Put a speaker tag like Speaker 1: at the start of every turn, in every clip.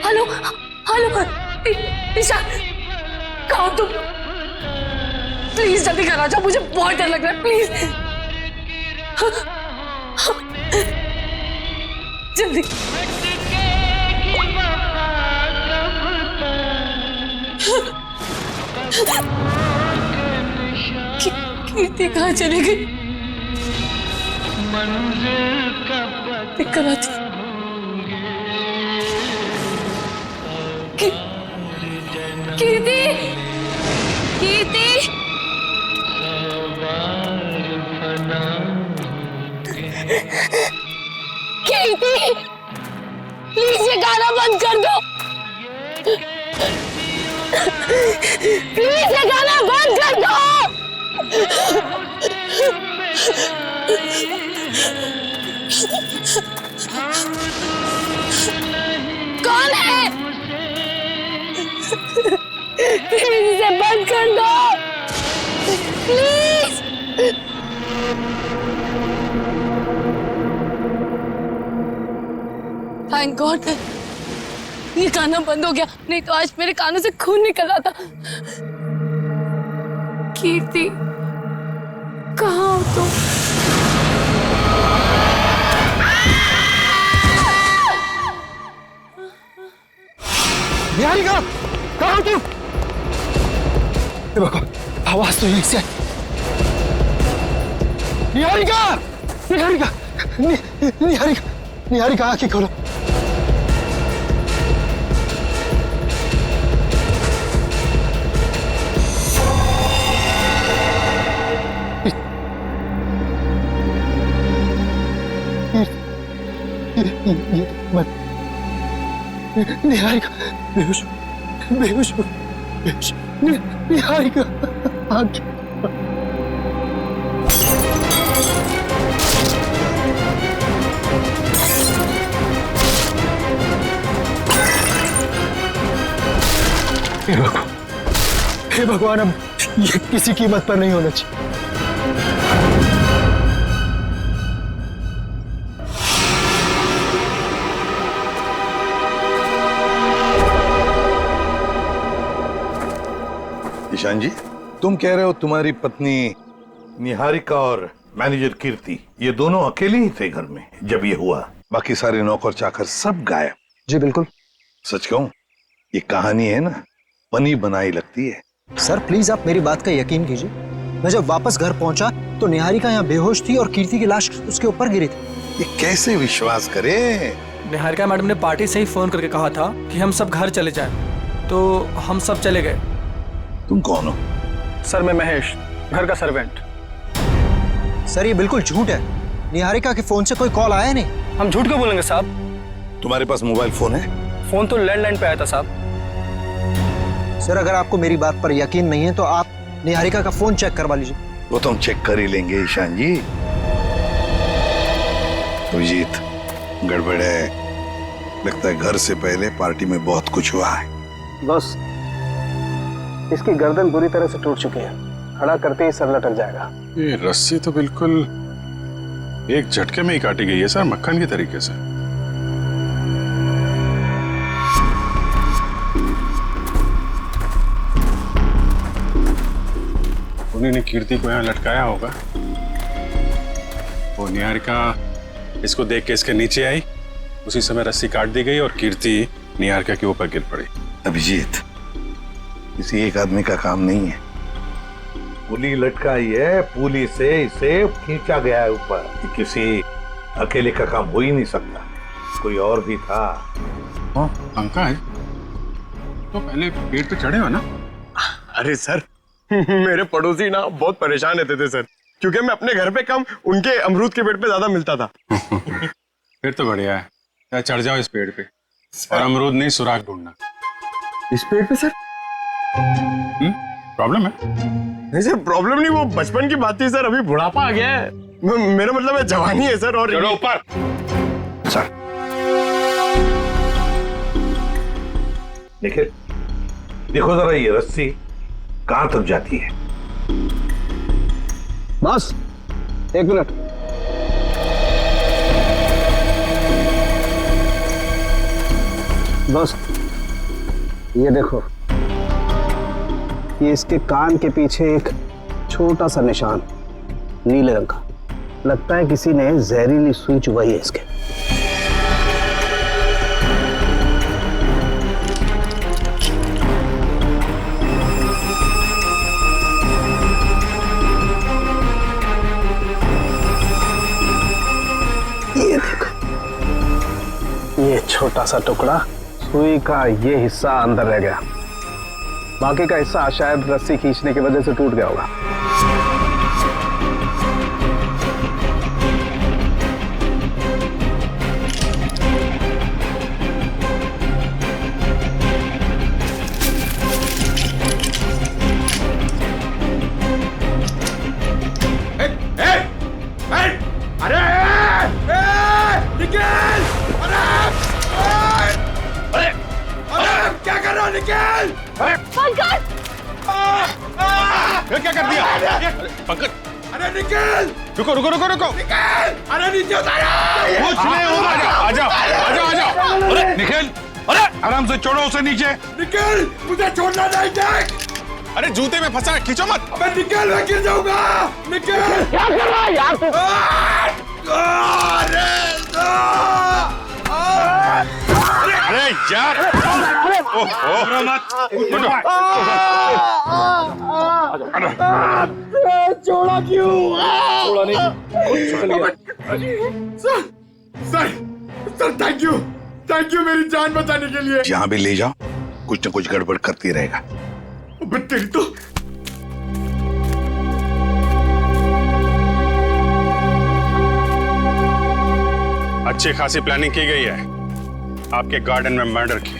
Speaker 1: Hello hello Isha, कहाँ हो तुम? प्लीज जल्दी घर आ जाओ, मुझे बहुत डर लग रहा है, प्लीज जल्दी। कीर्ति कहाँ चली गई? पिक कराती। कीर्ति, कीर्ति, कीर्ति, प्लीज ये गाना बंद कर दो, प्लीज ये गाना बंद कर दो। कौन है? प्लीज इसे बंद कर दो, प्लीज। थैंक गॉड ये गाना बंद हो गया, नहीं तो आज मेरे कानों से खून निकल आता। कीर्ति कहाँ हो तुम?
Speaker 2: निहारिका, कहाँ हो तुम? देखो आवाज तो यहीं से आई। निहारिका, निहारिका, निहारिका, निहारिका आंखें खोलो। निहारिका बेहोश बेहोश बेहोश। निहारिका आंखें। हे भगवान, अब ये किसी कीमत पर नहीं होना चाहिए।
Speaker 3: ईशान जी, तुम कह रहे हो तुम्हारी पत्नी निहारिका और मैनेजर कीर्ति ये दोनों अकेले ही थे घर में जब ये हुआ? बाकी सारे नौकर चाकर सब गायब?
Speaker 2: जी बिल्कुल।
Speaker 3: सच कहूं, ये कहानी है ना, बनी बनाई लगती है।
Speaker 2: सर प्लीज आप मेरी बात का यकीन कीजिए। मैं जब वापस घर पहुंचा तो निहारिका यहाँ बेहोश थी और कीर्ति की लाश उसके ऊपर गिरी थी।
Speaker 3: ये कैसे विश्वास करे?
Speaker 4: निहारिका मैडम ने पार्टी से ही फोन करके कहा था कि हम सब घर चले जाएं, तो हम सब चले गए।
Speaker 3: तुम कौन हो?
Speaker 4: सर मैं महेश, घर का सर्वेंट।
Speaker 2: सर ये बिल्कुल झूठ है, निहारिका के फोन से कोई कॉल आया नहीं।
Speaker 4: हम झूठ क्यों बोलेंगे साहब?
Speaker 3: तुम्हारे पास मोबाइल फोन है?
Speaker 4: फोन तो लैंडलाइन पे आया था साहब।
Speaker 2: सर अगर आपको मेरी बात पर यकीन नहीं है तो आप निहारिका का फोन चेक करवा लीजिए।
Speaker 3: वो तो हम चेक कर ही लेंगे ईशान जी। अभिजीत, गड़बड़ है, लगता है घर से पहले पार्टी में बहुत कुछ हुआ है।
Speaker 5: बस इसकी गर्दन बुरी तरह से टूट चुकी है, खड़ा करते ही सर लटक जाएगा।
Speaker 6: ये रस्सी तो बिल्कुल एक झटके में ही काटी गई है सर, मक्खन के तरीके से। उन्होंने कीर्ति को यहाँ लटकाया होगा। वो निहारिका इसको देख के इसके नीचे आई, उसी समय रस्सी काट दी गई और कीर्ति निहारिका के ऊपर गिर पड़ी।
Speaker 3: अभिजीत, किसी एक आदमी का काम नहीं है। पुली लटकाई है, पुली से इसे खींचा गया है ऊपर। ये किसी अकेले का काम हो ही नहीं सकता, कोई और भी था।
Speaker 6: पंकज, तो पहले पेड़ पे चढ़े हो ना?
Speaker 5: अरे सर मेरे पड़ोसी ना बहुत परेशान रहते थे सर, क्योंकि मैं अपने घर पे कम, उनके अमरूद के पेड़ पे ज्यादा मिलता था।
Speaker 6: फिर तो बढ़िया है, या चढ़ जाओ इस पेड़ पे और अमरूद नहीं सुराग ढूंढना।
Speaker 5: इस पेड़ पे सर?
Speaker 6: प्रॉब्लम है?
Speaker 5: नहीं सर प्रॉब्लम नहीं, वो बचपन की बात थी सर, अभी बुढ़ापा आ गया है। मेरा मतलब है जवानी है सर। और
Speaker 6: चलो ऊपर।
Speaker 3: सर देखिए, देखो जरा ये रस्सी कहां तक जाती है।
Speaker 5: बस एक मिनट। बस
Speaker 7: ये देखो, ये इसके कान के पीछे एक छोटा सा निशान नीले रंग का, लगता है किसी ने जहरीली सुई चुभाई है इसके। ये देखो, ये छोटा सा टुकड़ा, सुई का ये हिस्सा अंदर रह गया, बाकी का हिस्सा शायद रस्सी खींचने की वजह से टूट गया होगा।
Speaker 6: क्या कर दिया पंकज? अरे निकल! रुको रुको रुको रुको! निकल! अरे नीचे उतारो! कुछ नहीं होगा। आजा आजा आजा! अरे निकल! अरे आराम से छोड़ो उसे नीचे! निकल! मुझे छोड़ना नहीं देख! अरे जूते में फंसा है, खींचो मत! अबे निकल, मैं गिर जाऊंगा! निकल! क्या कर रहा है यार तू? अरे यार! ओहो मत!
Speaker 7: छोड़ा क्यों? छोड़ा नहीं।
Speaker 3: सर थैंक यू मेरी जान बचाने के लिए। जहाँ भी ले जाओ कुछ न कुछ गड़बड़ करती रहेगा। तेरी तो
Speaker 6: अच्छी खासी प्लानिंग की गई है। आपके गार्डन में मर्डर की,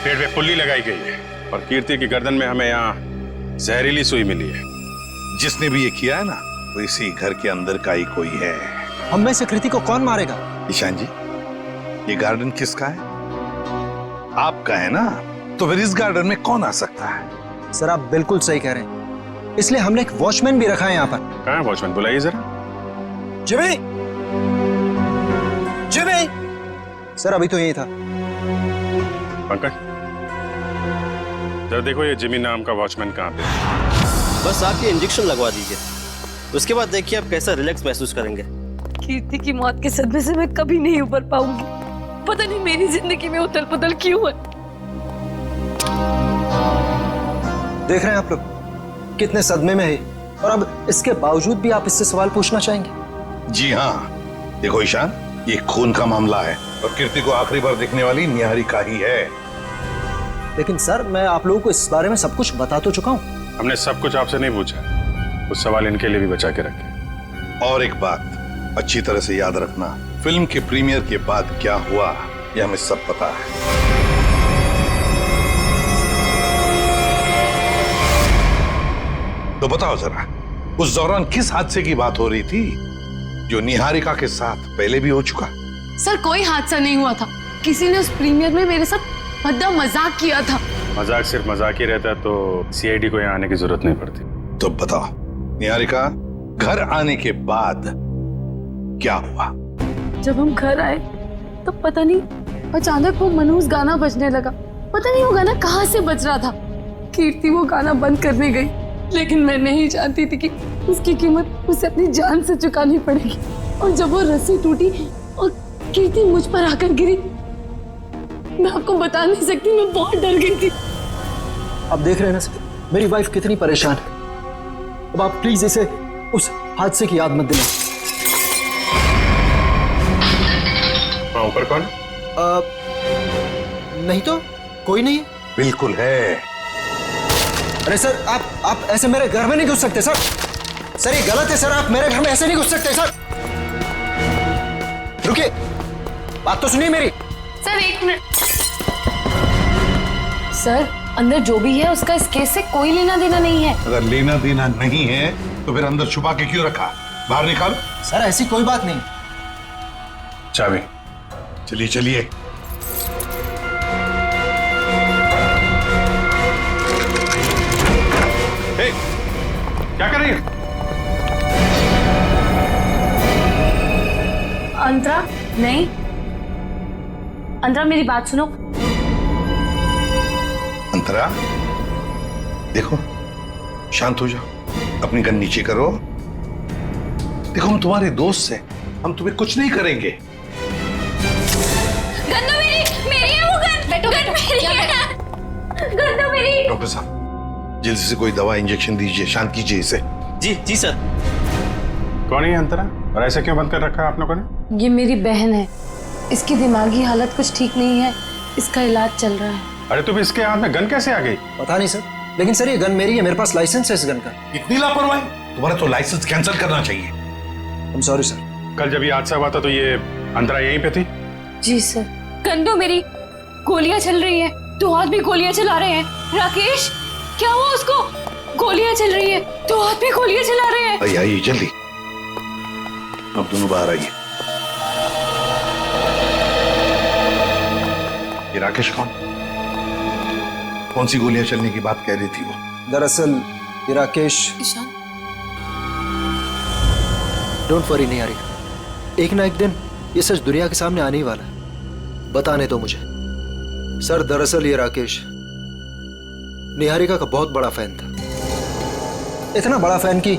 Speaker 6: पेड़ पे पुल्ली लगाई गई है और कीर्ति की गर्दन में हमें यहाँ जहरीली सुई मिली है।
Speaker 3: जिसने भी ये किया है ना, वो इसी घर के अंदर का ही कोई है।
Speaker 2: हम में से कृति को कौन मारेगा?
Speaker 3: ईशान जी, ये गार्डन किसका है? आपका है ना, तो फिर इस गार्डन में कौन आ सकता है?
Speaker 2: सर आप बिल्कुल सही कह रहे हैं, इसलिए हमने एक वॉचमैन भी रखा है यहाँ पर।
Speaker 6: कहाँ है वॉचमैन? बुलाइए जरा।
Speaker 2: जिमी! जिमी! सर अभी तो यही था।
Speaker 6: पंकज जरा देखो ये जिमी नाम का वॉचमैन कहाँ पे है?
Speaker 8: बस आप ये इंजेक्शन लगवा दीजिए, उसके बाद देखिए आप कैसा रिलैक्स महसूस करेंगे।
Speaker 1: कीर्ति की मौत के सदमे से मैं कभी नहीं उबर पाऊंगी। पता नहीं मेरी जिंदगी में उथल पुथल क्यों है।
Speaker 2: देख रहे हैं आप लोग कितने सदमे में है, और अब इसके बावजूद भी आप इससे सवाल पूछना चाहेंगे?
Speaker 3: जी हाँ, देखो ईशान, ये खून का मामला है और कीर्ति को आखिरी बार देखने वाली निहारिका ही है।
Speaker 2: लेकिन सर मैं आप लोगों को इस बारे में सब कुछ बता तो चुका हूँ।
Speaker 6: हमने सब कुछ आपसे नहीं पूछा, कुछ सवाल इनके लिए भी बचा के रखे।
Speaker 3: और एक बात अच्छी तरह से याद रखना, फिल्म के प्रीमियर के बाद क्या हुआ ये हमें सब पता है। तो बताओ जरा, उस दौरान किस हादसे की बात हो रही थी जो निहारिका के साथ पहले भी हो चुका?
Speaker 1: सर कोई हादसा नहीं हुआ था, किसी ने उस प्रीमियर में मेरे साथ भद्दा मजाक किया था।
Speaker 6: मजाक सिर्फ मजाक ही रहता तो सीआईडी को यहाँ आने की जरूरत नहीं पड़ती।
Speaker 3: तो बताओ निहारिका, घर आने के बाद क्या हुआ?
Speaker 1: जब हम घर आए तो पता नहीं अचानक वो मनहूस गाना बजने लगा। पता नहीं वो गाना कहाँ से बज रहा था। कीर्ति वो गाना बंद करने गई, लेकिन मैं नहीं जानती थी कि उसकी कीमत उसे अपनी जान से चुकानी पड़ेगी। और जब वो रस्सी टूटी और कीर्ति मुझ पर आकर गिरी, मैं आपको बता नहीं सकती, मैं बहुत डर गई थी।
Speaker 2: अब देख रहे हैं ना सर, मेरी वाइफ कितनी परेशान है। अब आप प्लीज इसे उस हादसे की याद मत दिलाएं।
Speaker 6: वहाँ ऊपर कौन?
Speaker 2: नहीं तो कोई नहीं है।
Speaker 3: बिल्कुल है।
Speaker 2: अरे सर आप ऐसे मेरे घर में नहीं घुस सकते सर। सर ये गलत है सर, आप मेरे घर में ऐसे नहीं घुस सकते सर। रुकिए, बात तो सुनिए मेरी।
Speaker 1: सर एक मिनट। सर अंदर जो भी है उसका इस केस से कोई लेना देना नहीं है।
Speaker 3: अगर लेना देना नहीं है तो फिर अंदर छुपा के क्यों रखा? बाहर निकाल।
Speaker 2: सर ऐसी कोई बात नहीं।
Speaker 6: चाबी।
Speaker 3: चलिए चलिए।
Speaker 6: क्या कर रही है?
Speaker 1: अंतरा नहीं, अंतरा मेरी बात सुनो।
Speaker 3: अंतरा देखो, शांत हो जाओ, अपनी गन नीचे करो। देखो हम तुम्हारे दोस्त हैं, हम तुम्हें कुछ नहीं करेंगे।
Speaker 9: गन तो मेरी है वो गन। गन मेरी है। गन तो मेरी।
Speaker 3: डॉक्टर साहब जल्दी से कोई दवा इंजेक्शन दीजिए, शांत कीजिए इसे।
Speaker 8: जी जी सर।
Speaker 6: कौन है ये अंतरा, और ऐसे क्यों बंद कर रखा है आप लोगों ने?
Speaker 1: ये मेरी बहन है, इसकी दिमागी हालत कुछ ठीक नहीं है, इसका इलाज चल रहा है।
Speaker 6: अरे तुम इसके हाथ में गन कैसे आ गई?
Speaker 2: पता नहीं सर, लेकिन सर ये गन मेरी है, मेरे पास लाइसेंस है इस गन का।
Speaker 3: इतनी लापरवाही, तुम्हारा तो लाइसेंस कैंसिल करना चाहिए।
Speaker 2: आई एम सॉरी सर।
Speaker 6: कल जब ये हादसा हुआ था तो ये अंतरा यहीं पे थी?
Speaker 1: जी सर।
Speaker 9: गन तो मेरी। गोलियां चल रही हैं, दो हाथ भी गोलियां चला रहे हैं। राकेश क्या हुआ उसको? गोलियां चल रही हैं, दो हाथ भी गोलियां चला रहे हैं।
Speaker 3: आइए आइए जल्दी, अब दोनों बाहर आइए। ये राकेश कौन सी गोलियां चलने की बात कह रही थी वो?
Speaker 2: दरअसल ये राकेश।
Speaker 1: ईशान,
Speaker 2: डोंट वरी निहारिका, एक ना एक दिन ये सच दुनिया के सामने आने ही वाला है। बताने दो मुझे। सर दरअसल ये राकेश निहारिका का बहुत बड़ा फैन था, इतना बड़ा फैन कि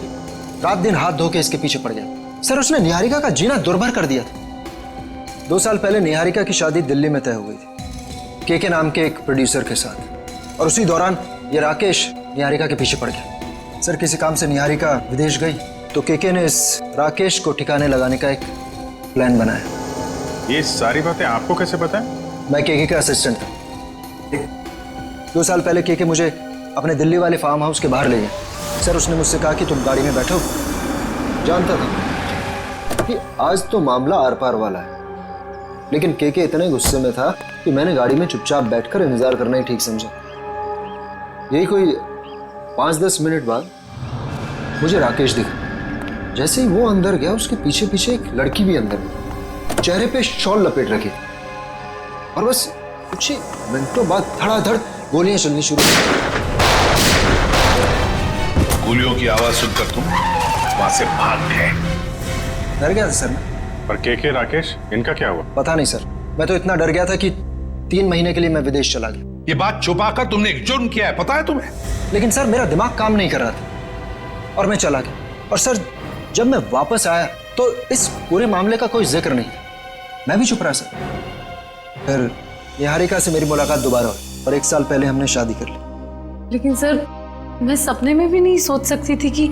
Speaker 2: रात दिन हाथ धो के इसके पीछे पड़ गया। सर उसने निहारिका का जीना दुर्भर कर दिया था। 2 साल पहले निहारिका की शादी दिल्ली में तय हो गई थी, के नाम के एक प्रोड्यूसर के साथ, और उसी दौरान ये राकेश निहारिका के पीछे पड़ गया। सर किसी काम से निहारिका विदेश गई तो के ने इस राकेश को ठिकाने लगाने का एक प्लान बनाया।
Speaker 6: ये सारी बातें आपको कैसे पता है?
Speaker 2: मैं के का असिस्टेंट था। 2 साल पहले के मुझे अपने दिल्ली वाले फार्म हाउस के बाहर ले गया। सर उसने मुझसे कहा कि तुम गाड़ी में बैठो। जानता था कि आज तो मामला आर पार वाला है, लेकिन के इतने गुस्से में था कि मैंने गाड़ी में चुपचाप बैठकर इंतजार करना ही ठीक समझा। यही कोई 5-10 मिनट बाद मुझे राकेश दिखा। जैसे ही वो अंदर गया उसके पीछे पीछे एक लड़की भी अंदर गई, चेहरे पे शॉल लपेट रखी थी, और बस कुछ ही मिनटों बाद धड़ाधड़ गोलियां चलनी शुरू हुई।
Speaker 3: गोलियों की आवाज सुनकर तुम वहां से भाग गए।
Speaker 2: डर गया था सर मैं।
Speaker 6: पर के राकेश इनका क्या हुआ?
Speaker 2: पता नहीं सर, मैं तो इतना डर गया था कि 3 महीने के लिए मैं विदेश चला गया।
Speaker 3: ये बात छुपाकर तुमने एक जुर्म किया है, पता है तुम्हें?
Speaker 2: लेकिन सर मेरा दिमाग काम नहीं कर रहा था और मैं चला गया। और सर जब मैं वापस आया तो इस पूरे मामले का कोई जिक्र नहीं था। मैं भी चुप रहा सर। फिर निहारिका से मेरी मुलाकात दोबारा हुई और 1 साल पहले हमने शादी कर ली।
Speaker 1: लेकिन सर मैं सपने में भी नहीं सोच सकती थी कि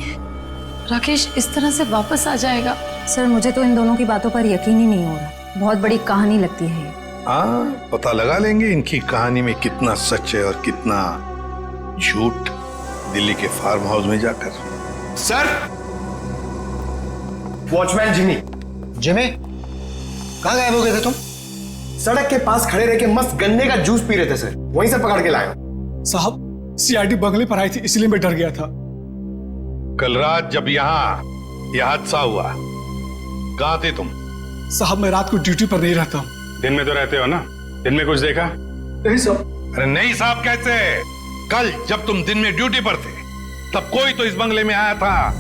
Speaker 1: राकेश इस तरह से वापस आ जाएगा।
Speaker 10: सर मुझे तो इन दोनों की बातों पर यकीन ही नहीं हो रहा, बहुत बड़ी कहानी लगती है ये।
Speaker 3: हाँ, पता लगा लेंगे इनकी कहानी में कितना सच है और कितना झूठ, दिल्ली के फार्म हाउस में जाकर।
Speaker 5: Sir watchman Jimmy.
Speaker 2: जिमी कहाँ गायब हो गए थे तुम?
Speaker 5: सड़क के पास खड़े रह के मस्त गन्ने का जूस पी रहे थे सर, वहीं से पकड़ के लाया।
Speaker 4: साहब सीआरडी बंगले पर आई थी, इसलिए मैं डर गया था।
Speaker 3: कल रात जब यहाँ यह हादसा हुआ, कहाँ थे तुम?
Speaker 4: साहब मैं रात को ड्यूटी पर नहीं रहता।
Speaker 6: दिन में तो रहते हो ना, दिन में कुछ देखा?
Speaker 4: नहीं साहब।
Speaker 3: अरे नहीं साहब कैसे? कल जब तुम दिन में ड्यूटी पर थे तब कोई तो इस बंगले में आया था,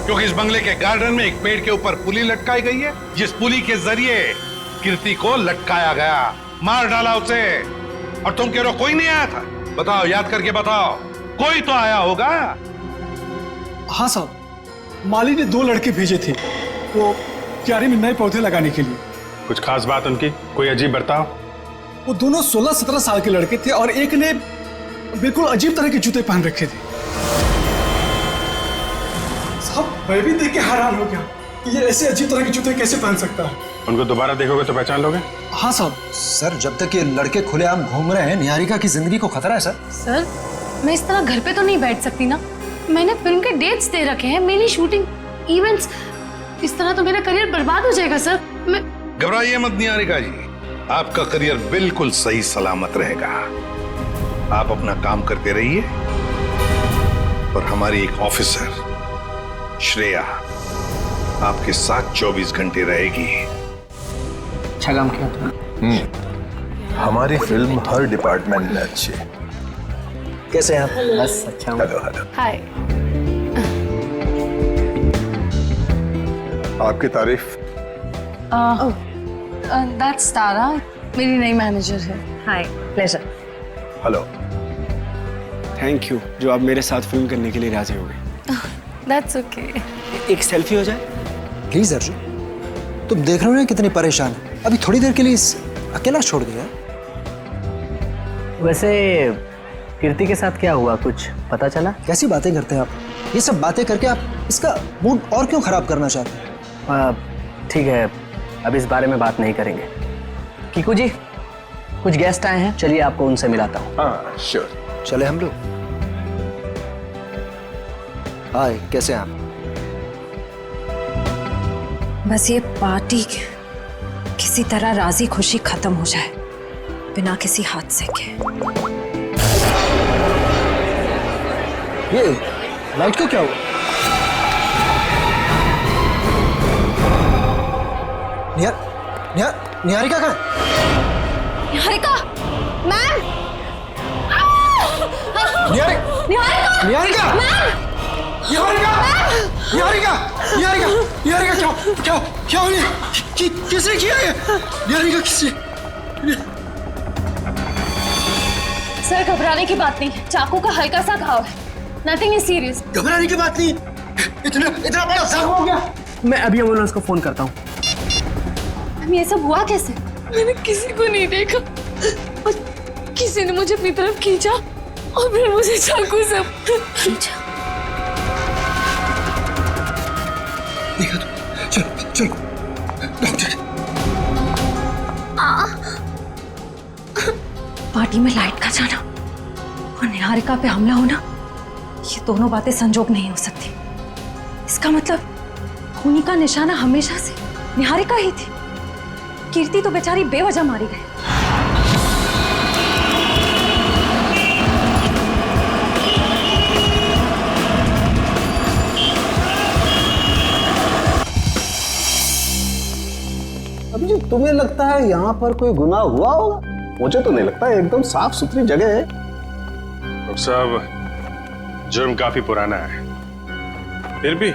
Speaker 3: क्योंकि इस बंगले के गार्डन में एक पेड़ के ऊपर पुली लटकाई गई है, जिस पुली के जरिए कीर्ति को लटकाया गया, मार डाला उसे। और तुम कह रहे हो कोई नहीं आया था? बताओ, याद करके बताओ, कोई तो आया होगा।
Speaker 4: हाँ साहब, माली ने 2 लड़के भेजे थे वो क्यारी में नए पौधे लगाने के लिए।
Speaker 6: कुछ खास बात उनकी, कोई अजीब बर्ताव?
Speaker 4: वो दोनों 16-17 साल के लड़के थे और एक ने बिल्कुल अजीब तरह के जूते पहन रखे थे। साहब मैं भी देख के हैरान हो गया, ये ऐसे अजीब तरह के जूते कैसे पहन सकता है।
Speaker 6: उनको दोबारा देखोगे तो पहचान लोगे?
Speaker 4: हाँ साहब।
Speaker 2: सर जब तक ये लड़के खुलेआम घूम रहे हैं, निहारिका की जिंदगी को खतरा है सर।
Speaker 1: सर मैं इस तरह घर पे तो नहीं बैठ सकती ना, मैंने फिल्म के डेट्स दे रखे हैं, मेरी शूटिंग, इवेंट्स, इस तरह तो मेरा करियर बर्बाद हो जाएगा सर। मैं
Speaker 3: घबराइए मत निहारिका जी, आपका करियर बिल्कुल सही सलामत रहेगा। आप अपना काम करते रहिए और हमारी एक ऑफिसर श्रेया आपके साथ 24 घंटे रहेगी।
Speaker 2: अच्छा काम किया तुमने।
Speaker 3: हमारी फिल्म हर डिपार्टमेंट में अच्छी है।
Speaker 2: कैसे हैं आप? बस अच्छा हूँ।
Speaker 3: Hello hello.
Speaker 1: हाय।
Speaker 3: आपकी तारीफ।
Speaker 1: दैट्स तारा, मेरी नई मैनेजर है।
Speaker 10: Hi, pleasure.
Speaker 7: Hello.
Speaker 4: Thank you जो आप मेरे साथ फिल्म करने के लिए राजी हो गए।
Speaker 1: That's okay.
Speaker 4: एक सेल्फी हो जाए?
Speaker 2: प्लीज अर्जुन, तुम देख रहे हो ना कितनी परेशान है, अभी थोड़ी देर के लिए अकेला छोड़ दिया।
Speaker 11: वैसे कीर्ति के साथ क्या हुआ, कुछ पता चला?
Speaker 2: कैसी बातें करते हैं आप, ये सब बातें करके आप इसका मूड और क्यों खराब करना चाहते हैं?
Speaker 11: ठीक है, अब इस बारे में बात नहीं करेंगे। कीकू जी, कुछ गेस्ट आए हैं, चलिए आपको उनसे मिलाता हूँ।
Speaker 5: हाँ श्योर।
Speaker 2: चले हम लोग। हाय, कैसे हैं आप?
Speaker 10: बस ये पार्टी किसी तरह राजी खुशी खत्म हो जाए बिना किसी हादसे के।
Speaker 2: ये लाइट का क्या हुआ? निहारिका कहाँ है?
Speaker 1: निहारिका मैम,
Speaker 2: निहारिका
Speaker 1: निहारिका
Speaker 2: मैम, निहारिका क्या हो गया? किसने किया ये? निहारिका किसने?
Speaker 9: सर घबराने की बात नहीं, चाकू का हल्का सा घाव है, नथिंग इज सीरियस।
Speaker 2: घबराने की बात नहीं, इतना बड़ा जख्म हो गया।
Speaker 11: मैं अभी एम्बुलेंस को फोन करता हूँ।
Speaker 9: ये सब हुआ कैसे?
Speaker 1: मैंने किसी को नहीं देखा और किसी ने मुझे अपनी तरफ खींचा और फिर मुझे चाकू से खींचा।
Speaker 2: देखा तो, चलो डॉक्टर।
Speaker 10: पार्टी में लाइट का जाना और निहारिका पे हमला होना, ये दोनों बातें संजोग नहीं हो सकती। इसका मतलब खूनी का निशाना हमेशा से निहारिका ही थी। कीर्ति तो बेचारी बेवजह मारी गई।
Speaker 7: अभी तुम्हें लगता है यहाँ पर कोई गुनाह हुआ होगा? मुझे तो नहीं लगता, एकदम साफ सुथरी जगह है।
Speaker 6: डॉक्टर साहब, जुर्म काफी पुराना है, फिर भी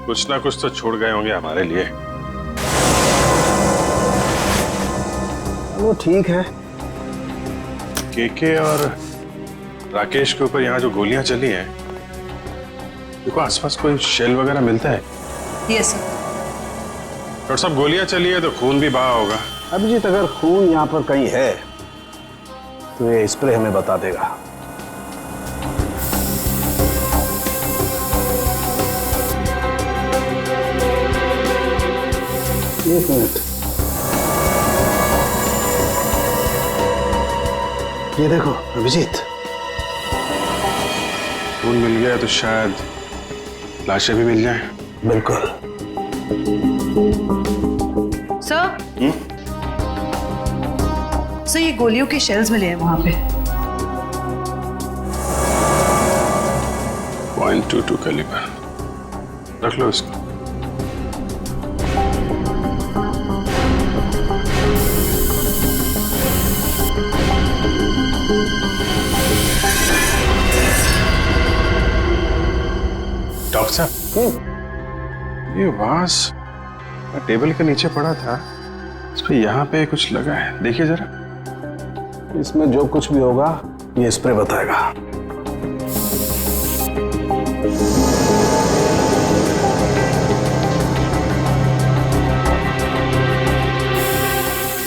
Speaker 6: कुछ ना कुछ तो छोड़ गए होंगे हमारे लिए।
Speaker 7: वो ठीक है।
Speaker 6: केके और राकेश के ऊपर यहाँ जो गोलियां चली हैं, देखो आसपास कोई शेल वगैरह मिलता है?
Speaker 10: Yes sir.
Speaker 6: डॉक्टर साहब, गोलियां चली है तो खून भी बहा होगा।
Speaker 7: अभिजीत, अगर खून यहाँ पर कहीं है तो ये स्प्रे हमें बता देगा। एक मिनट, ये देखो अभिजीत,
Speaker 6: खून मिल गया तो शायद लाशें भी मिल जाएं।
Speaker 7: बिल्कुल।
Speaker 12: सर, सर ये गोलियों के शेल्स मिले हैं वहां पे।
Speaker 6: .22 कैलिबर, रख लो इसको। डॉक्टर साहब, ये वास टेबल के नीचे पड़ा था, इस पे यहाँ पे कुछ लगा है, देखिए जरा।
Speaker 7: इसमें जो कुछ भी होगा ये स्प्रे बताएगा।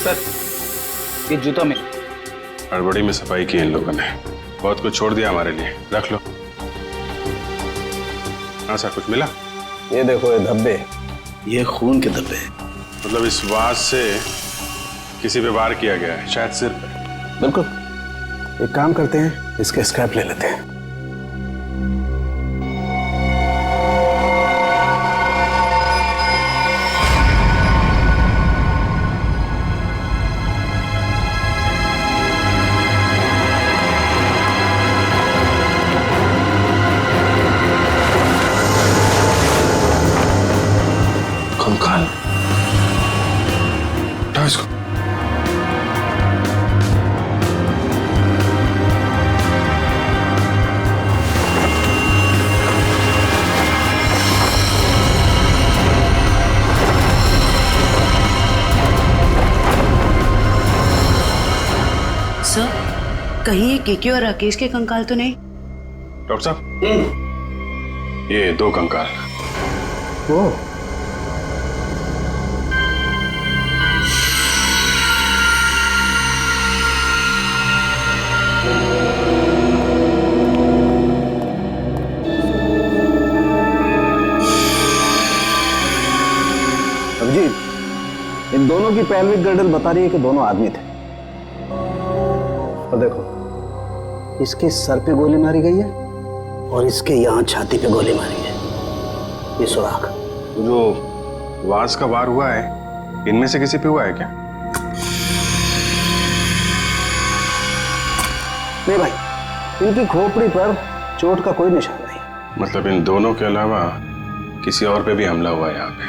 Speaker 11: सर, ये जूता में
Speaker 6: हड़बड़ी में सफाई की इन लोगों ने, बहुत कुछ छोड़ दिया हमारे लिए, रख लो। हाँ सर, कुछ मिला?
Speaker 7: ये देखो, ये धब्बे, ये खून के धब्बे।
Speaker 6: मतलब इस वास से किसी पे वार किया गया है, शायद सिर पे।
Speaker 7: बिल्कुल। एक काम करते हैं, इसके स्क्रैप ले लेते हैं।
Speaker 6: कंकाल, उठाओ इसको।
Speaker 12: कहीं ये केके और राकेश के कंकाल तो नहीं?
Speaker 6: डॉक्टर साहब, ये 2 कंकाल।
Speaker 7: वो अभिजीत, इन दोनों की पैल्विक गर्डल बता रही है कि दोनों आदमी थे। और देखो, इसके सर पे गोली मारी गई है और इसके यहां छाती पे गोली मारी है। ये सुराग
Speaker 6: जो वास का वार हुआ है, इनमें से किसी पे हुआ है क्या?
Speaker 7: नहीं भाई, इनकी खोपड़ी पर चोट का कोई निशान नहीं।
Speaker 6: मतलब इन दोनों के अलावा किसी और पे भी हमला हुआ है यहाँ पे?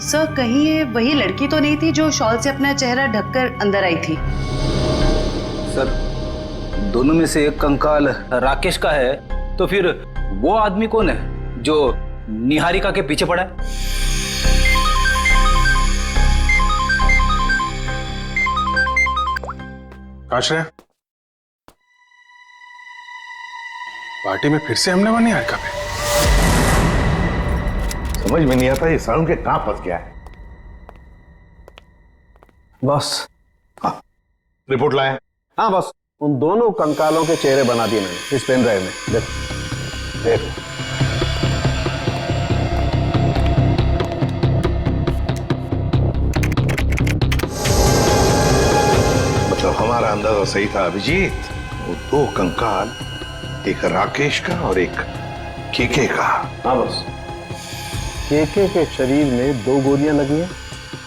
Speaker 12: सर, कहीं ये वही लड़की तो नहीं थी जो शॉल से अपना चेहरा ढककर अंदर आई थी?
Speaker 13: सर, दोनों में से एक कंकाल राकेश का है, तो फिर वो आदमी कौन है जो निहारिका के पीछे पड़ा है?
Speaker 6: आश्रय, पार्टी में फिर से हमले हुआ निहारिका पे?
Speaker 3: समझ में नहीं आता ये साउंड के कहां फंस गया है।
Speaker 7: बस।
Speaker 3: हाँ, रिपोर्ट लाया?
Speaker 7: हाँ बस, उन दोनों कंकालों के चेहरे बना दिए मैंने इस पेन ड्राइव में। देखो देखो।
Speaker 3: मतलब हमारा अंदाजा सही था अभिजीत। वो 2 कंकाल, एक राकेश का और एक केके का।
Speaker 7: हाँ बस, केके के शरीर में 2 गोलियां लगी हैं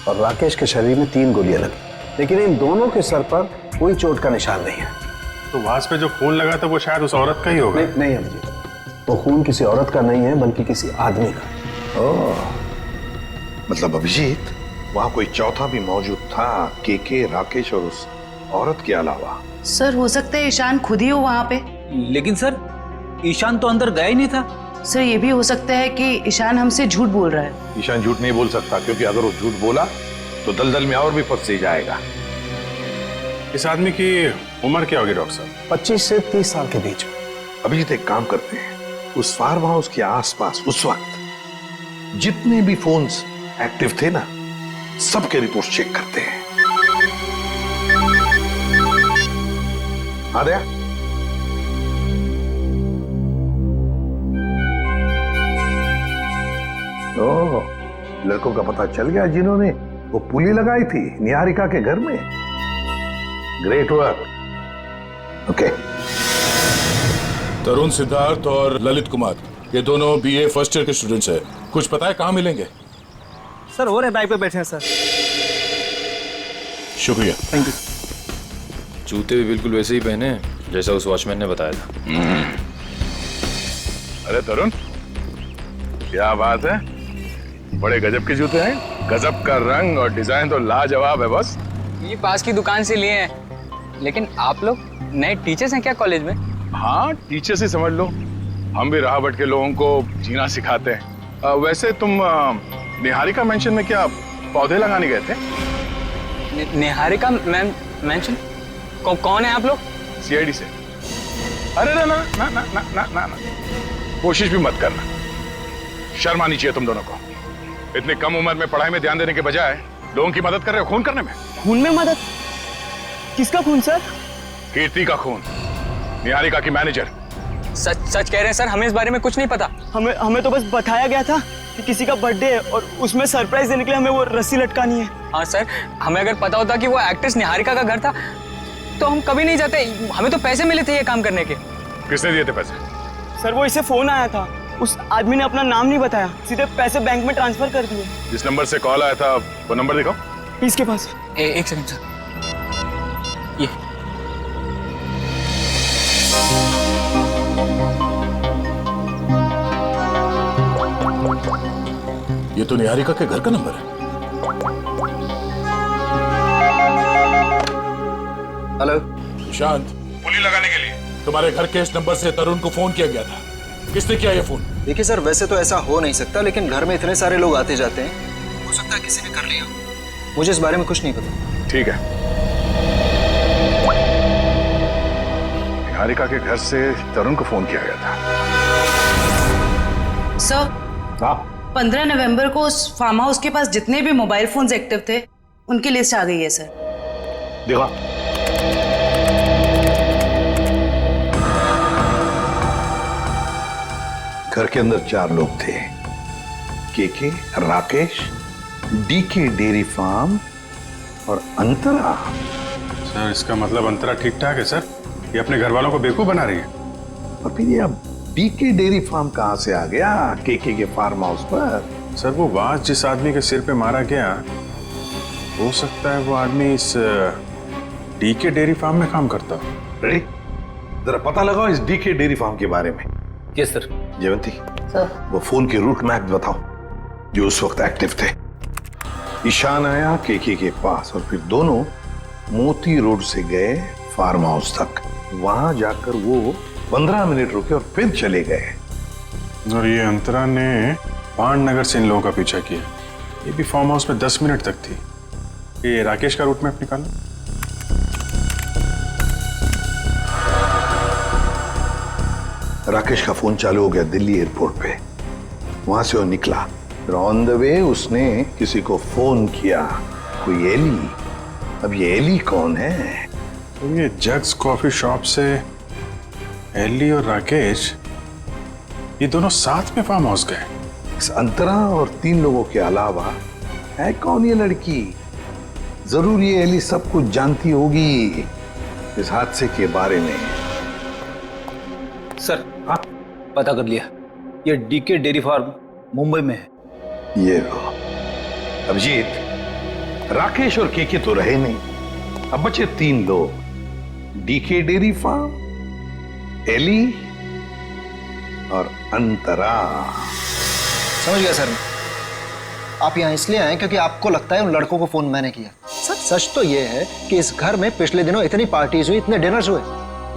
Speaker 7: और राकेश के शरीर में 3 गोलियां लगी, लेकिन इन दोनों के सर पर कोई चोट का निशान नहीं है।
Speaker 6: तो वास पे जो खून लगा था वो शायद उस औरत का ही होगा।
Speaker 7: नहीं अभिजीत, वो खून किसी औरत का नहीं है बल्कि किसी आदमी का।
Speaker 3: ओह, मतलब अभिजीत वहां कोई चौथा भी मौजूद था, केके, राकेश और उस औरत के अलावा।
Speaker 12: सर, हो सकता है ईशान खुद ही हो वहां पे।
Speaker 13: लेकिन सर, ईशान तो अंदर गया ही नहीं था।
Speaker 12: सर, ये भी हो सकता है कि ईशान हमसे झूठ बोल रहा है।
Speaker 3: ईशान झूठ नहीं बोल सकता, क्योंकि अगर वो झूठ बोला तो दलदल में और भी फंस जाएगा।
Speaker 6: इस आदमी की उम्र क्या होगी डॉक्टर साहब?
Speaker 7: 25 से 30 साल के बीच।
Speaker 3: अभिजीत, एक काम करते हैं, उस फार्म हाउस के आसपास उस वक्त जितने भी फोन्स एक्टिव थे ना, सबके रिपोर्ट चेक करते हैं। आद्या, ओह, लड़कों का पता चल गया जिन्होंने वो पुली लगाई थी निहारिका के घर में। Great work. ओके।
Speaker 14: तरुण, सिद्धार्थ और ललित कुमार, ये दोनों बीए फर्स्ट ईयर के स्टूडेंट्स हैं। कुछ पता है कहाँ मिलेंगे?
Speaker 11: सर, वो रहे बाइक पे बैठे हैं सर।
Speaker 14: शुक्रिया।
Speaker 11: Thank you.
Speaker 15: जूते भी बिल्कुल वैसे ही पहने हैं जैसा उस वॉचमैन ने बताया था।
Speaker 6: अरे तरुण, क्या बात है, बड़े गजब के जूते हैं। गजब का रंग और डिजाइन तो लाजवाब है बस।
Speaker 11: ये पास की दुकान से लिए हैं। लेकिन आप लोग नए टीचर्स हैं क्या कॉलेज में?
Speaker 6: हाँ, टीचर्स ही समझ लो। हम भी राह भटके लोगों को जीना सिखाते हैं। वैसे तुम निहारिका मेंशन में क्या पौधे लगाने गए थे?
Speaker 11: निहारिका मेंशन? कौन है आप लोग?
Speaker 6: सीआईडी से। अरे ना ना ना ना ना ना ना ना, कोशिश भी मत करना। शर्म आनी चाहिए तुम दोनों को। इतनी कम उम्र में पढ़ाई में ध्यान देने के बजाय लोगों की मदद कर रहे हो खून करने में।
Speaker 11: खून में मदद? किसका खून सर?
Speaker 6: कीर्ति का खून, निहारिका की मैनेजर।
Speaker 11: सच कह रहे हैं सर, हमें इस बारे में कुछ नहीं पता। हमें तो बस बताया गया था कि किसी का बर्थडे है और उसमें सरप्राइज देने के लिए हमें वो रस्सी लटकानी है। हाँ सर, हमें अगर पता होता कि वो एक्ट्रेस निहारिका का घर था तो हम कभी नहीं जाते। हमें तो पैसे मिले थे ये काम करने के।
Speaker 6: किसने दिए थे पैसे?
Speaker 11: सर, वो इसे फोन आया था, उस आदमी ने अपना नाम नहीं बताया, सीधे पैसे बैंक में ट्रांसफर कर दिए।
Speaker 6: जिस नंबर से कॉल आया था वो नंबर दिखाओ।
Speaker 11: इसके पास। एक सेकंड सर, ये
Speaker 14: तो निहारिका के घर का नंबर है।
Speaker 2: हेलो
Speaker 14: शांत, पुली लगाने के लिए तुम्हारे घर के इस नंबर से तरुण को फोन किया गया था। किसने किया ये फोन?
Speaker 2: देखिए सर, वैसे तो ऐसा हो नहीं सकता, लेकिन घर में इतने सारे लोग आते जाते हैं, हो सकता है किसी ने कर लिया। मुझे इस बारे में कुछ नहीं पता।
Speaker 6: ठीक है,
Speaker 14: निहारिका के घर से तरुण को फोन किया गया था।
Speaker 12: सर,
Speaker 14: हाँ
Speaker 12: 15 नवंबर को उस फार्म हाउस के पास जितने भी मोबाइल फोन्स एक्टिव थे उनकी लिस्ट आ गई है सर।
Speaker 14: देखा, घर के अंदर 4 लोग थे, KK, Rakesh, DK dairy farm और अंतरा।
Speaker 6: सर इसका मतलब अंतरा ठीक ठाक है सर, ये अपने घर वालों को बेवकूफ बना रही है।
Speaker 14: और फिर ये अब डीके डेयरी फार्म कहां से आ गया केके के फार्म हाउस पर?
Speaker 6: सर वो वास जिस आदमी के सिर पे मारा गया, हो सकता है वो आदमी इस डीके डेयरी फार्म में काम करता हो।
Speaker 14: रेडी, जरा पता लगाओ इस डीके डेयरी फार्म के बारे में।
Speaker 13: Yes sir.
Speaker 14: जयवंती
Speaker 12: सर,
Speaker 14: वो फोन के रूट मैप बताओ जो उस वक्त एक्टिव थे। ईशान आया केके के पास और फिर दोनों मोती रोड से गए फार्म हाउस तक। वहां जाकर वो 15 मिनट रुके और फिर चले गए।
Speaker 6: और ये अंतरा ने पान नगर से इन लोगों का पीछा किया। ये भी फार्म हाउस में 10 मिनट तक थी। ये राकेश का रूट मैप निकालो।
Speaker 14: राकेश का फोन चालू हो गया दिल्ली एयरपोर्ट पे। वहां से वो निकला, फिर ऑन द वे उसने किसी को फोन किया, कोई एली। अब ये एली कौन है?
Speaker 6: तो ये जग्स कॉफी शॉप से एली और राकेश ये दोनों साथ में फार्म हाउस गए।
Speaker 14: इस अंतरा और 3 लोगों के अलावा है कौन ये लड़की? जरूर ये एली सब कुछ जानती होगी इस हादसे के बारे में।
Speaker 13: सर हाँ पता कर लिया, ये डीके डेयरी फार्म मुंबई में है।
Speaker 14: ये लो अभिजीत, राकेश और केके तो रहे नहीं, अब बचे 3 लोग, डीके डेयरी फार्म, एली और अंतरा।
Speaker 2: समझ गया सर। आप यहाँ इसलिए आए क्योंकि आपको लगता है उन लड़कों को फोन मैंने किया। सर सच तो ये है कि इस घर में पिछले दिनों इतनी पार्टीज हुई, इतने डिनर्स हुए,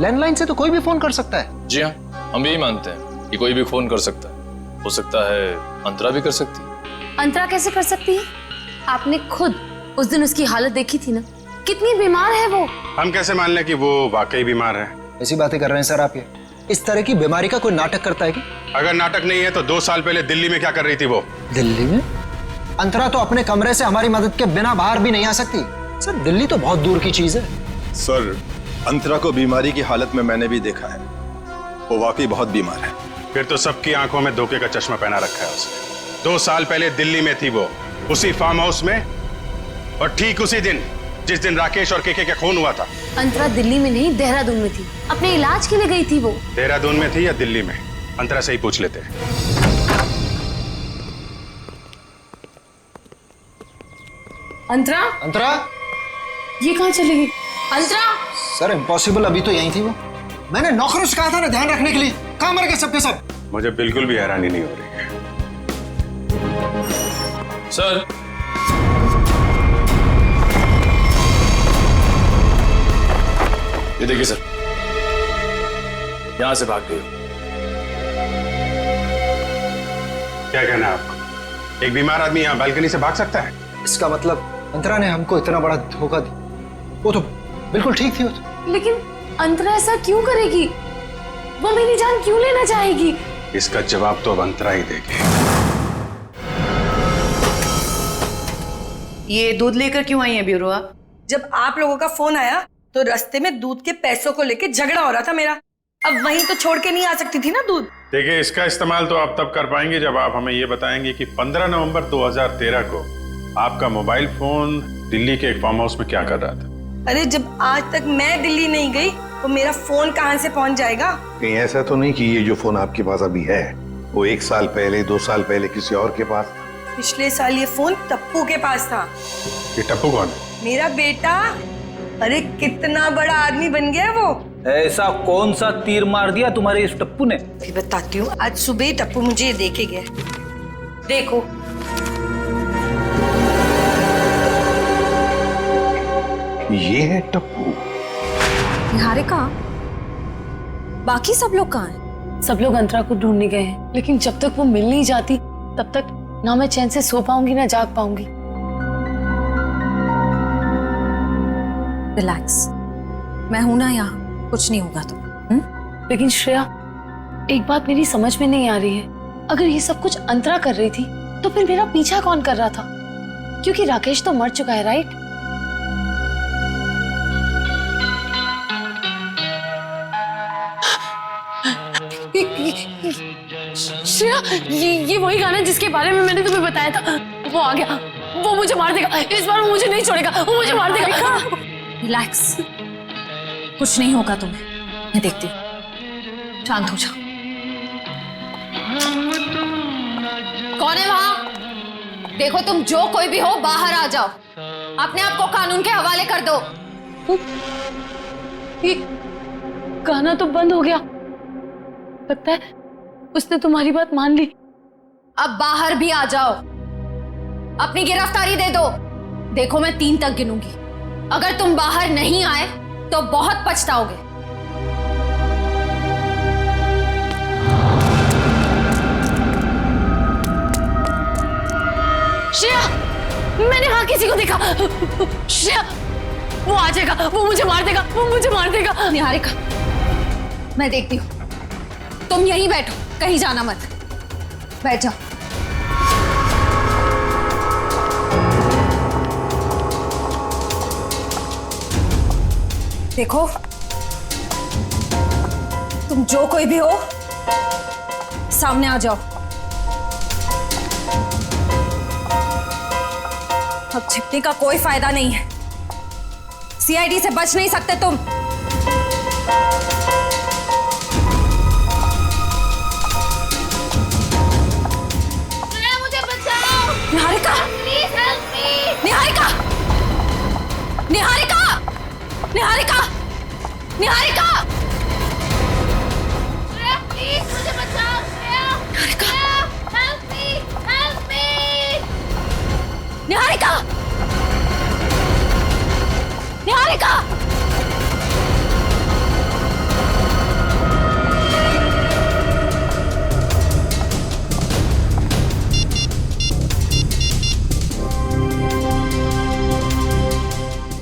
Speaker 2: लैंडलाइन से तो कोई भी फोन कर सकता है।
Speaker 15: जी हाँ, हम यही मानते हैं कि कोई भी फोन कर सकता है। हो सकता है अंतरा भी कर सकती है।
Speaker 1: अंतरा कैसे कर सकती है? आपने खुद उस दिन उसकी हालत देखी थी ना, कितनी बीमार है वो।
Speaker 6: हम कैसे मान लें कि वो वाकई बीमार है?
Speaker 2: ऐसी बातें कर रहे हैं सर आप। ये इस तरह की बीमारी का कोई नाटक करता है कि?
Speaker 6: अगर नाटक नहीं है तो 2 साल पहले दिल्ली में क्या कर रही थी वो?
Speaker 2: दिल्ली में? अंतरा तो अपने कमरे से हमारी मदद के बिना बाहर भी नहीं आ सकती। सर दिल्ली तो बहुत दूर की चीज है।
Speaker 16: सर अंतरा को बीमारी की हालत में मैंने भी देखा है, वो वाकई बहुत बीमार है।
Speaker 6: फिर तो सबकी आंखों में धोखे का चश्मा पहना रखा है उसने। 2 साल पहले दिल्ली में थी वो, उसी फार्म हाउस में, और ठीक उसी दिन जिस दिन राकेश और केके का खून हुआ था।
Speaker 1: अंतरा दिल्ली में नहीं, देहरादून में थी, अपने इलाज के लिए गई थी वो।
Speaker 6: देहरादून में थी या दिल्ली में? अंतरा से ही पूछ लेते हैं।
Speaker 1: अंतरा?
Speaker 2: अंतरा?
Speaker 1: ये कहाँ चली गई? अंतरा?
Speaker 2: सर इम्पॉसिबल, अभी तो यही थी वो। मैंने नौकरों से कहा था ना ध्यान रखने के लिए, कहाँ मर गए सबके सब?
Speaker 6: मुझे बिल्कुल भी हैरानी नहीं हो रही है।
Speaker 15: सर ये देखिए सर, यहां से भाग गई।
Speaker 6: क्या कहना है आपको? एक बीमार आदमी यहाँ बालकनी से भाग सकता है?
Speaker 2: इसका मतलब अंतरा ने हमको इतना बड़ा धोखा दिया। वो तो बिल्कुल ठीक थी वो तो।
Speaker 1: लेकिन अंतरा ऐसा क्यों करेगी? वो मेरी जान क्यों लेना चाहेगी?
Speaker 6: इसका जवाब तो अब अंतरा ही देगी।
Speaker 12: ये दूध लेकर क्यों आई है ब्यूरोआ?
Speaker 17: जब आप लोगों का फोन आया तो रास्ते में दूध के पैसों को लेके झगड़ा हो रहा था मेरा। अब वहीं तो छोड़ के नहीं आ सकती थी ना दूध।
Speaker 6: देखिए इसका इस्तेमाल तो आप तब कर पाएंगे जब आप हमें ये बताएंगे कि 15 नवंबर 2013 को आपका मोबाइल फोन दिल्ली के एक फार्म हाउस में क्या कर रहा था।
Speaker 17: अरे जब आज तक मैं दिल्ली नहीं गई तो मेरा फोन कहाँ से पहुंच जाएगा?
Speaker 14: कहीं ऐसा तो नहीं कि ये जो फोन आपके पास अभी है वो 1 साल पहले 2 साल पहले किसी और के पास?
Speaker 17: पिछले साल ये फोन टप्पू के पास था।
Speaker 6: ये टप्पू कौन है?
Speaker 17: मेरा बेटा। अरे कितना बड़ा आदमी बन गया वो।
Speaker 13: ऐसा कौन सा तीर मार दिया तुम्हारे इस टप्पू ने?
Speaker 17: भी बताती हूँ। आज सुबह ही टप्पू मुझे ये देके गया। देखो
Speaker 14: ये है टप्पू।
Speaker 10: निहारिका, बाकी सब लोग कहाँ हैं?
Speaker 1: सब लोग अंतरा को ढूंढने गए हैं, लेकिन जब तक वो मिल नहीं जाती तब तक ना मैं चैन से सो पाऊंगी ना जाग पाऊंगी।
Speaker 10: रिलैक्स, मैं हूं ना यहाँ, कुछ नहीं होगा। तो
Speaker 1: लेकिन श्रेया, एक बात मेरी समझ में नहीं आ रही है। अगर ये सब कुछ अंतरा कर रही थी तो फिर मेरा पीछा कौन कर रहा था? क्योंकि राकेश तो मर चुका है, राइट? श्रेया, ये वही गाना जिसके बारे में मैंने तुम्हें बताया था। वो आ गया, वो मुझे मार देगा। इस बार वो मुझे नहीं छोड़ेगा, वो मुझे मार देगा।
Speaker 10: रिलैक्स, कुछ नहीं होगा तुम्हें, मैं देखती हूँ। शांत हो जाओ। कौन है वहां? देखो, तुम जो कोई भी हो बाहर आ जाओ। अपने आप को कानून के हवाले कर दो।
Speaker 1: ये गाना तो बंद हो गया। लगता है उसने तुम्हारी बात मान ली।
Speaker 10: अब बाहर भी आ जाओ, अपनी गिरफ्तारी दे दो। देखो, मैं 3 तक गिनूंगी। अगर तुम बाहर नहीं आए तो बहुत पछताओगे।
Speaker 1: श्रेया, मैंने वहां किसी को देखा। श्रेया, वो आ जाएगा, वो मुझे मार देगा, वो मुझे मार देगा।
Speaker 10: निहारिका, मैं देखती हूँ। तुम यहीं बैठो, कहीं जाना मत। बैठ जाओ। देखो, तुम जो कोई भी हो सामने आ जाओ। अब छिपने का कोई फायदा नहीं है। सीआईडी से बच नहीं सकते तुम। Niharika, please help me. Niharika, Niharika, Niharika, Niharika,
Speaker 9: Shreya please मुझे बचाओ। Shreya,
Speaker 10: Niharika,
Speaker 9: help me, help me.
Speaker 10: Niharika, Niharika.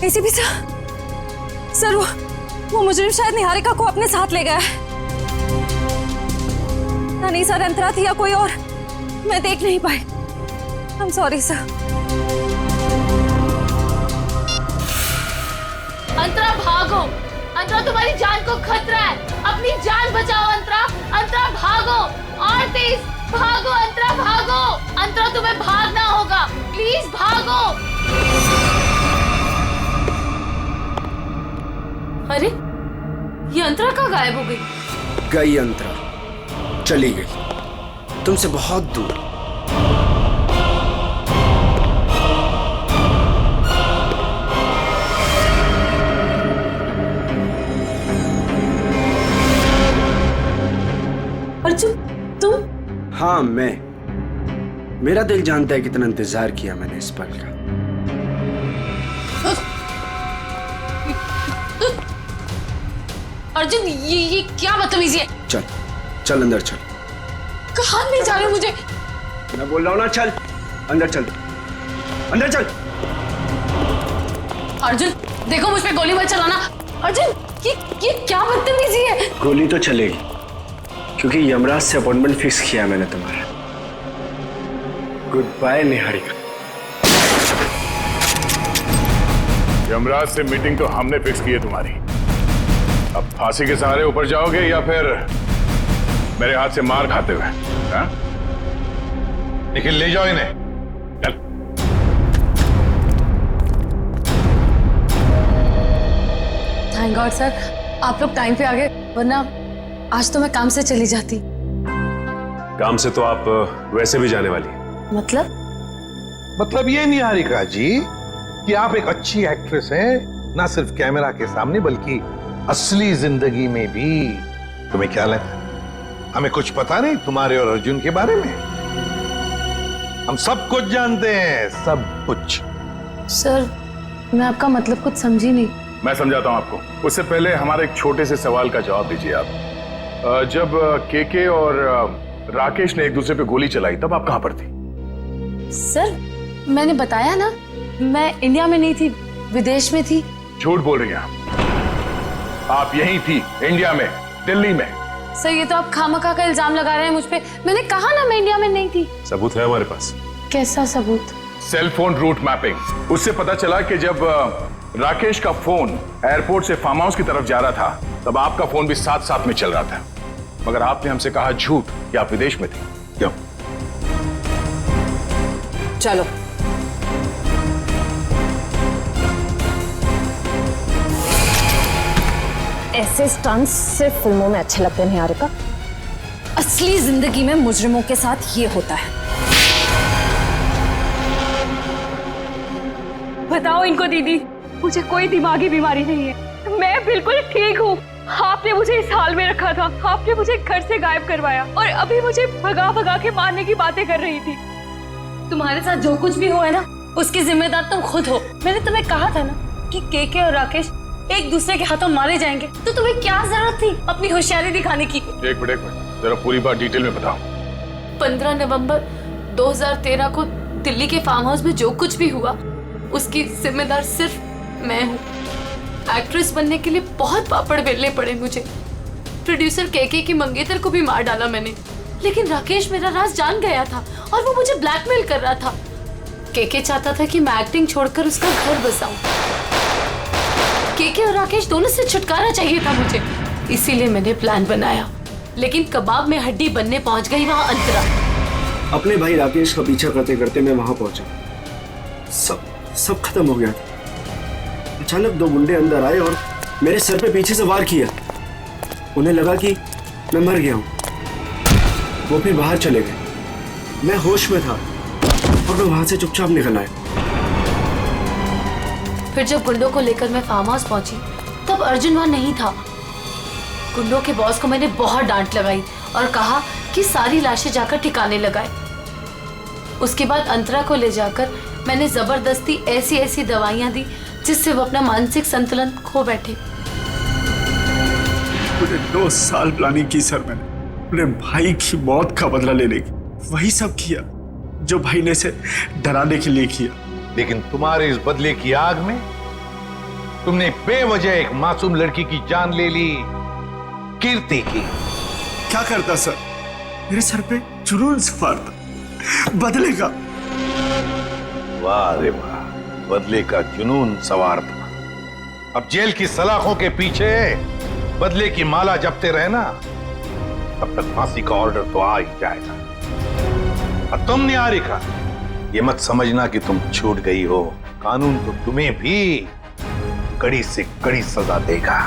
Speaker 10: ACP sir, वो मुजरिम शायद निहारिका को अपने साथ ले गया है। नहीं सर, अंतरा थी या कोई और, मैं देख नहीं पाई। I am sorry sir.
Speaker 9: Antara भागो, अंतरा तुम्हारी जान को खतरा है। अपनी जान बचाओ अंतरा। अंतरा भागो, और तेज भागो। अंतरा भागो, अंतरा तुम्हें भागना होगा। प्लीज भागो। अरे, ये अंतरा कहाँ गायब हो गई?
Speaker 18: गई अंतरा, चली गई तुमसे बहुत दूर।
Speaker 1: अर्जुन, तुम?
Speaker 18: हाँ, मैं। मेरा दिल जानता है कितना इंतजार किया मैंने इस पल का।
Speaker 1: अर्जुन, ये क्या बदतमीजी है?
Speaker 18: चल चल अंदर चल।
Speaker 1: कहाँ ले जा रहे हो मुझे?
Speaker 18: मैं बोल रहा हूँ ना, चल अंदर चल, अंदर चल।
Speaker 1: अर्जुन, देखो मुझ पे गोली मत चलाना। अर्जुन, ये क्या बदतमीजी है?
Speaker 18: गोली तो चलेगी, क्योंकि यमराज से अपॉइंटमेंट फिक्स किया मैंने तुम्हारा। Good bye Niharika.
Speaker 6: यमराज से मीटिंग तो हमने फिक्स की है तुम्हारी। अब फांसी के सहारे ऊपर जाओगे या फिर मेरे हाथ से मार खाते हुए?
Speaker 3: निखिल, ले जाओ इन्हें।
Speaker 6: चल।
Speaker 1: थैंक गॉड सर, आप लोग टाइम पे आ गए, वरना आज तो मैं काम से चली जाती।
Speaker 6: काम से तो आप वैसे भी जाने वाली हैं।
Speaker 3: मतलब ये निहारिका जी कि आप एक अच्छी एक्ट्रेस हैं, ना सिर्फ कैमरा के सामने बल्कि असली जिंदगी में भी। तुम्हें क्या लगता है हमें कुछ पता नहीं तुम्हारे और अर्जुन के बारे में? हम सब कुछ जानते हैं, सब कुछ।
Speaker 1: सर, मैं आपका मतलब कुछ समझी नहीं।
Speaker 6: मैं समझाता हूं आपको। उससे पहले हमारे एक छोटे से सवाल का जवाब दीजिए आप। जब केके और राकेश ने एक दूसरे पे गोली चलाई तब आप कहां पर थी?
Speaker 1: सर, मैंने बताया ना, मैं इंडिया में नहीं थी, विदेश में थी।
Speaker 6: झूठ बोल रही हैं आप यहीं थी, इंडिया में। दिल्ली में।
Speaker 1: सर ये तो आप खामखा का इल्जाम लगा रहे हैं मुझ पे। मैंने कहा ना मैं इंडिया में नहीं थी।
Speaker 6: सबूत है हमारे पास।
Speaker 1: कैसा सबूत?
Speaker 6: Cell phone route mapping. उससे पता चला कि जब राकेश का फोन एयरपोर्ट से फार्म हाउस की तरफ जा रहा था तब आपका फोन भी साथ साथ में चल रहा था, मगर आपने हमसे कहा झूठ कि आप विदेश में थे। क्यों?
Speaker 10: चलो ऐसे स्टंट्स सिर्फ फिल्मों में अच्छे लगते हैं निहारिका। असली जिंदगी में मुजरिमों के साथ ये होता है।
Speaker 9: बताओ इनको दीदी, मुझे कोई दिमागी बीमारी नहीं है, मैं बिल्कुल ठीक हूँ। आपने मुझे इस हाल में रखा था, आपने मुझे घर से गायब करवाया और अभी मुझे भगा भगा के मारने की बातें कर रही थी। तुम्हारे साथ जो कुछ भी हुआ है ना, उसकी जिम्मेदार तुम खुद हो। मैंने तुम्हें कहा था ना कि केके और राकेश एक दूसरे के हाथों मारे जाएंगे, तो तुम्हें क्या जरूरत थी अपनी होशियारी दिखाने की?
Speaker 6: एक मिनट जरा पूरी बात डिटेल में बताओ।
Speaker 1: 15 नवंबर 2013 को दिल्ली के फार्म हाउस में जो कुछ भी हुआ उसकी जिम्मेदार सिर्फ मैं हूँ। एक्ट्रेस बनने के लिए बहुत पापड़ बेलने पड़े मुझे। प्रोड्यूसर केके की मंगेतर को भी मार डाला मैंने, लेकिन राकेश मेरा राज जान गया था और वो मुझे ब्लैकमेल कर रहा था। केके चाहता था कि मैं एक्टिंग छोड़कर उसका घर बसाऊं। केके और राकेश दोनों से छुटकारा चाहिए था मुझे, इसीलिए मैंने प्लान बनाया। लेकिन कबाब में हड्डी बनने पहुंच गई वहां अंतरा।
Speaker 18: अपने भाई राकेश का पीछा करते करते मैं वहां पहुंचा। सब खत्म हो गया। अचानक दो गुंडे अंदर आए और मेरे सर पे पीछे से वार किया। उन्हें लगा कि मैं मर गया हूं। वो फिर बाहर चले गए। मैं होश में था और मैं वहां से चुपचाप निकल आया।
Speaker 1: फिर जब गुंडों को लेकर मैं फार्म हाउस पहुंची तब अर्जुन वहां नहीं था। गुंडों के बॉस को मैंने बहुत डांट लगाई और कहा कि सारी लाशें जाकर ठिकाने लगाए। उसके बाद अंतरा को ले जाकर मैंने जबरदस्ती ऐसी दवाइयां दी जिससे वो अपना मानसिक संतुलन खो बैठे।
Speaker 4: पूरे 2 साल प्लानिंग की सर मैंने अपने भाई की मौत का बदला लेने की। वही सब किया जो भाई ने इसे डराने के लिए किया।
Speaker 3: लेकिन तुम्हारे इस बदले की आग में तुमने बेवजह एक मासूम लड़की की जान ले ली, कीर्ति की।
Speaker 4: क्या करता सर? मेरे सर पे जुनून सवार था बदले का।
Speaker 3: वाह रे वाह, बदले का जुनून सवार था। अब जेल की सलाखों के पीछे बदले की माला जपते रहना, तब तक फांसी का ऑर्डर तो आ ही जाएगा। और तुम निहारिका, ये मत समझना कि तुम छूट गई हो। कानून तो तुम्हें भी कड़ी से कड़ी सजा देगा।